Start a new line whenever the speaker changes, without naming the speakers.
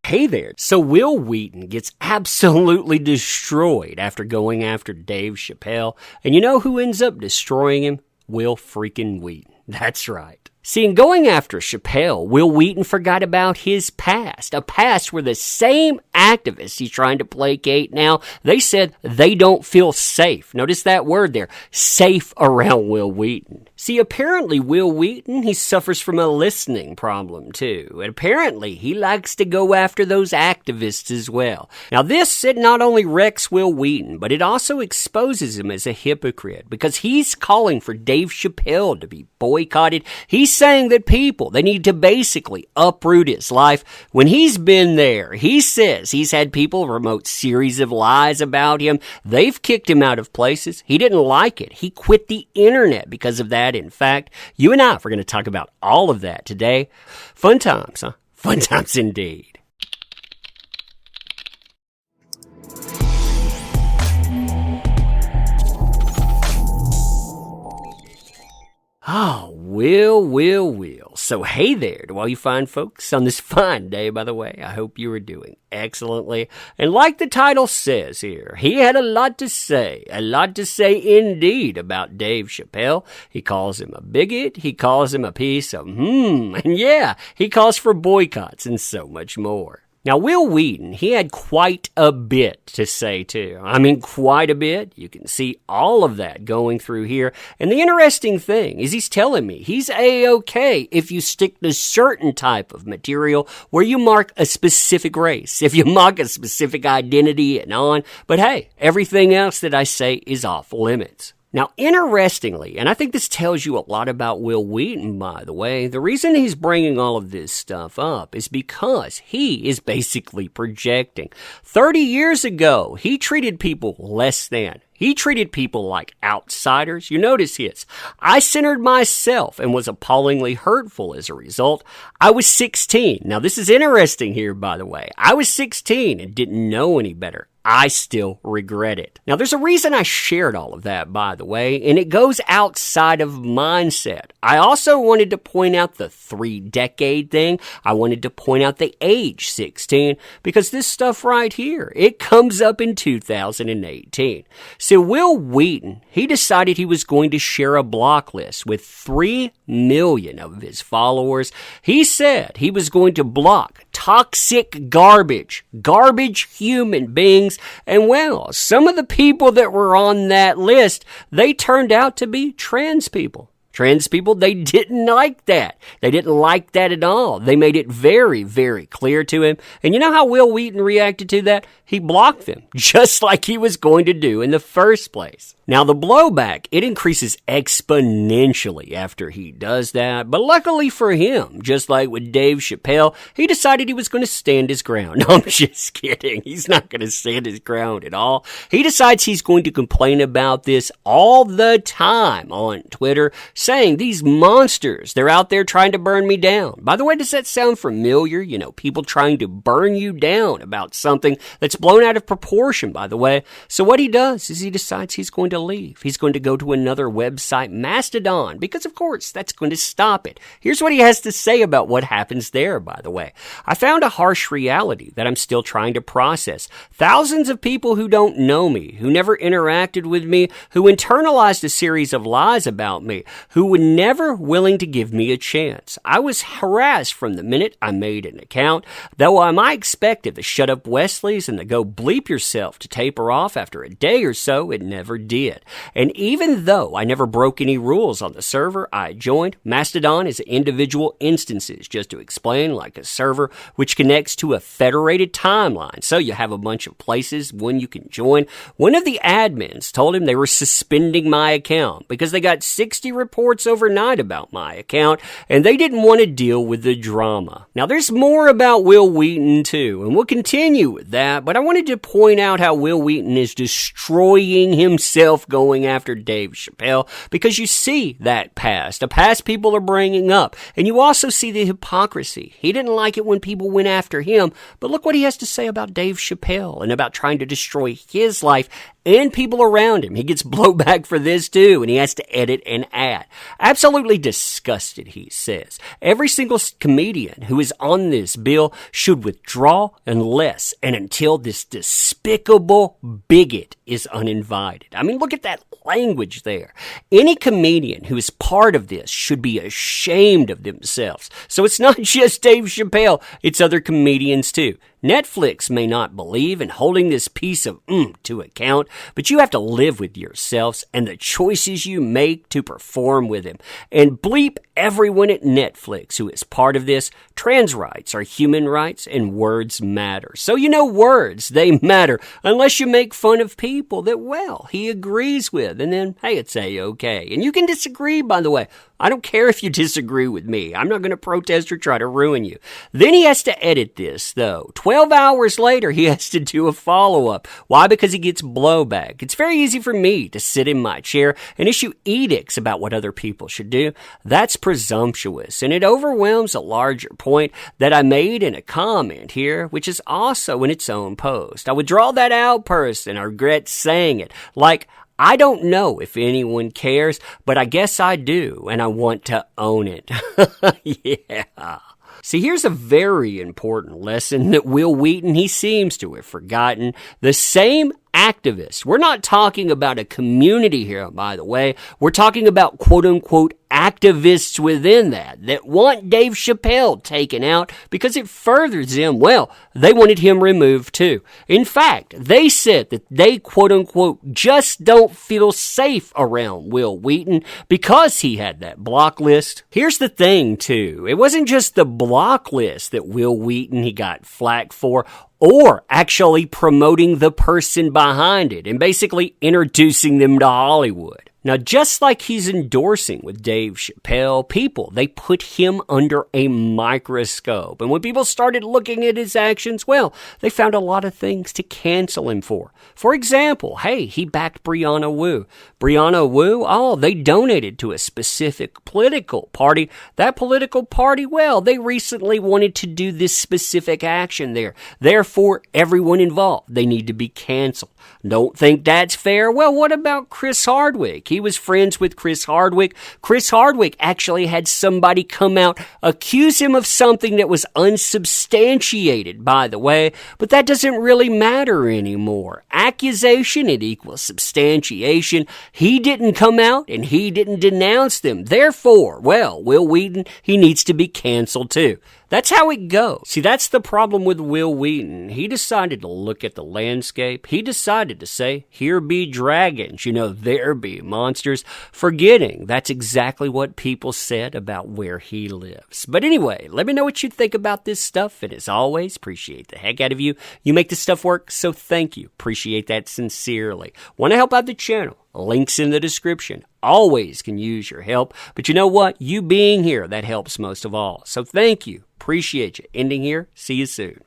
Hey there. So Wil Wheaton gets absolutely destroyed after going after Dave Chapelle. And you know who ends up destroying him? Wil freaking Wheaton. That's right. See, in going after Chapelle, Wil Wheaton forgot about his past. A past where the same activists he's trying to placate now, they said they don't feel safe. Notice that word there, safe around Wil Wheaton. See, apparently Wil Wheaton, he suffers from a listening problem too. And apparently he likes to go after those activists as well. Now this, it not only wrecks Wil Wheaton, but it also exposes him as a hypocrite because he's calling for Dave Chapelle to be boycotted. He's saying that people, they need to basically uproot his life. When he's been there, he says he's had people promote series of lies about him. They've kicked him out of places. He didn't like it. He quit the internet because of that. In fact, you and I are going to talk about all of that today. Fun times, huh? Fun times indeed. Oh, Will. So hey there to all you fine folks on this fine day, by the way. I hope you are doing excellently. And like the title says here, he had a lot to say indeed about Dave Chapelle. He calls him a bigot. He calls him a piece of and yeah, he calls for boycotts and so much more. Now, Wil Wheaton, he had quite a bit to say, too. I mean, quite a bit. You can see all of that going through here. And the interesting thing is he's telling me he's A-okay if you stick to certain type of material where you mark a specific race, if you mark a specific identity and on. But hey, everything else that I say is off limits. Now, interestingly, and I think this tells you a lot about Wil Wheaton, by the way, the reason he's bringing all of this stuff up is because he is basically projecting. 30 years ago, he treated people less than. He treated people like outsiders. You notice his. I centered myself and was appallingly hurtful as a result. I was 16. Now, this is interesting here, by the way. I was 16 and didn't know any better. I still regret it. Now, there's a reason I shared all of that, by the way, and it goes outside of mindset. I also wanted to point out the 3-decade thing. I wanted to point out the age 16, because this stuff right here, it comes up in 2018. So Wil Wheaton, he decided he was going to share a block list with 3 million of his followers. He said he was going to block toxic garbage human beings. And well, some of the people that were on that list, they turned out to be trans people. Trans people, they didn't like that. They didn't like that at all. They made it very, very clear to him. And you know how Wil Wheaton reacted to that? He blocked them, just like he was going to do in the first place. Now, the blowback, it increases exponentially after he does that. But luckily for him, just like with Dave Chapelle, he decided he was going to stand his ground. No, I'm just kidding. He's not going to stand his ground at all. He decides he's going to complain about this all the time on Twitter, saying these monsters, they're out there trying to burn me down. By the way, does that sound familiar? You know, people trying to burn you down about something that's blown out of proportion, by the way. So what he does is he decides he's going to leave. He's going to go to another website, Mastodon, because of course that's going to stop it. Here's what he has to say about what happens there, by the way. I found a harsh reality that I'm still trying to process. Thousands of people who don't know me, who never interacted with me, who internalized a series of lies about me, who were never willing to give me a chance. I was harassed from the minute I made an account, though I might expected the shut up Wesleys and the go bleep yourself to taper off after a day or so, it never did. And even though I never broke any rules on the server I joined, Mastodon is individual instances, just to explain, like a server which connects to a federated timeline. So you have a bunch of places when you can join. One of the admins told him they were suspending my account because they got 60 reports overnight about my account and they didn't want to deal with the drama. Now there's more about Wil Wheaton too, and we'll continue with that, but I wanted to point out how Wil Wheaton is destroying himself going after Dave Chapelle, because you see that past, a past people are bringing up, and you also see the hypocrisy. He didn't like it when people went after him, but look what he has to say about Dave Chapelle and about trying to destroy his life and people around him. He gets blowback for this too, and he has to edit an ad. Absolutely disgusted, he says. Every single comedian who is on this bill should withdraw unless and until this despicable bigot is uninvited. I mean, look at that language there. Any comedian who is part of this should be ashamed of themselves. So it's not just Dave Chappelle, it's other comedians too. Netflix may not believe in holding this piece of to account, but you have to live with yourselves and the choices you make to perform with him. And bleep everyone at Netflix who is part of this. Trans rights are human rights and words matter. So words, they matter unless you make fun of people that, well, he agrees with. And then, hey, it's A-okay. And you can disagree, by the way. I don't care if you disagree with me. I'm not going to protest or try to ruin you. Then he has to edit this, though. 12 hours later, he has to do a follow-up. Why? Because he gets blowback. It's very easy for me to sit in my chair and issue edicts about what other people should do. That's presumptuous, and it overwhelms a larger point that I made in a comment here, which is also in its own post. I would draw that out, person. I regret saying it. I don't know if anyone cares, but I guess I do, and I want to own it. Yeah. See, here's a very important lesson that Wil Wheaton, he seems to have forgotten. The same activists. We're not talking about a community here, by the way. We're talking about quote-unquote activists within that want Dave Chappelle taken out because it furthers them. Well, they wanted him removed too. In fact, they said that they quote-unquote just don't feel safe around Wil Wheaton because he had that block list. Here's the thing too. It wasn't just the block list that Wil Wheaton he got flack for, or actually promoting the person behind it and basically introducing them to Hollywood. Now, just like he's endorsing with Dave Chappelle, people, they put him under a microscope. And when people started looking at his actions, well, they found a lot of things to cancel him for. For example, hey, he backed Brianna Wu. Brianna Wu, they donated to a specific political party. That political party, well, they recently wanted to do this specific action there. Therefore, everyone involved, they need to be canceled. Don't think that's fair? Well, what about Chris Hardwick? He was friends with Chris Hardwick. Chris Hardwick actually had somebody come out, accuse him of something that was unsubstantiated, by the way, but that doesn't really matter anymore. Accusation, it equals substantiation. He didn't come out and he didn't denounce them. Therefore, well, Wil Wheaton, he needs to be canceled too. That's how it goes. See, that's the problem with Wil Wheaton. He decided to look at the landscape. He decided to say, here be dragons, there be monsters, forgetting that's exactly what people said about where he lives. But anyway, let me know what you think about this stuff. And as always, appreciate the heck out of you. You make this stuff work, so thank you. Appreciate that sincerely. Want to help out the channel? Links in the description. Always can use your help. But you know what? You being here, that helps most of all. So thank you. Appreciate you. Ending here. See you soon.